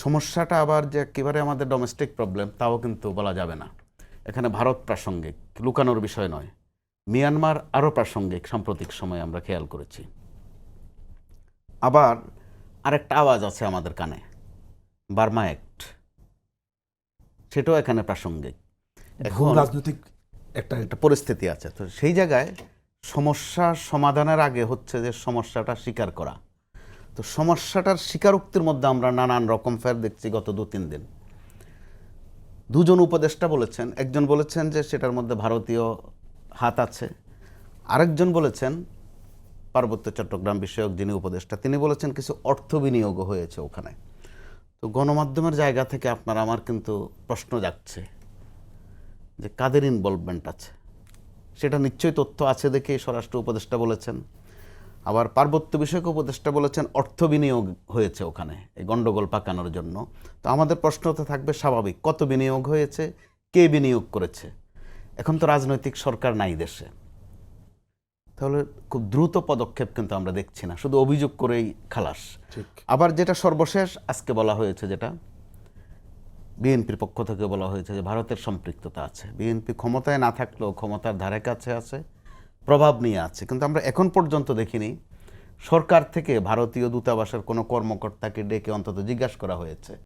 সমস্যাটা আবার যে একেবারে আমাদের ডোমেস্টিক প্রবলেম তাও কিন্তু বলা যাবে না। এখানে ভারত প্রাসঙ্গিক, লুকানোর বিষয় নয়। মিয়ানমার আরও প্রাসঙ্গিক, সাম্প্রতিক সময়ে আমরা খেয়াল করেছি। আবার আরেকটা আওয়াজ আছে আমাদের কানে, বার্মা অ্যাক্ট, সেটাও এখানে প্রাসঙ্গিক। ভূ এখন রাজনৈতিক একটা একটা পরিস্থিতি আছে, তো সেই জায়গায় সমস্যা সমাধানের আগে হচ্ছে যে সমস্যাটা স্বীকার করা। তো সমস্যাটার স্বীকারোক্তির মধ্যে আমরা নানান রকম ফের দেখছি গত 2-3 দিন। দুজন উপদেষ্টা বলেছেন, একজন বলেছেন যে সেটার মধ্যে ভারতীয় হাত আছে, আরেকজন বলেছেন পার্বত্য চট্টগ্রাম বিষয়ক যিনি উপদেষ্টা তিনি বলেছেন কিছু অর্থ বিনিয়োগও হয়েছে ওখানে। তো গণমাধ্যমের জায়গা থেকে আপনার আমার কিন্তু প্রশ্ন জাগছে যে কাদের ইনভলভমেন্ট আছে। সেটা নিশ্চয়ই তথ্য আছে দেখে স্বরাষ্ট্র উপদেষ্টা বলেছেন। আবার পার্বত্য বিষয়ক উপদেষ্টা বলেছেন অর্থ বিনিয়োগ হয়েছে ওখানে এই গণ্ডগোল পাকানোর জন্য। তো আমাদের প্রশ্ন তো থাকবে স্বাভাবিক, কত বিনিয়োগ হয়েছে, কে বিনিয়োগ করেছে। এখন তো রাজনৈতিক সরকার নাই দেশে, তাহলে খুব দ্রুত পদক্ষেপ কিন্তু আমরা দেখছি না, শুধু অভিযোগ করেই খালাস। ঠিক। আবার যেটা সর্বশেষ আজকে বলা হয়েছে, যেটা বিএনপির পক্ষ থেকে বলা হয়েছে যে ভারতের সম্পৃক্ততা আছে। বিএনপি ক্ষমতায় না থাকলেও ক্ষমতার ধারে কাছে আছে, প্রভাব নিয়ে আছে, কিন্তু আমরা এখন পর্যন্ত দেখিনি সরকার থেকে ভারতীয় দূতাবাসের কোনো কর্মকর্তাকে ডেকে অন্তত জিজ্ঞাসা করা হয়েছে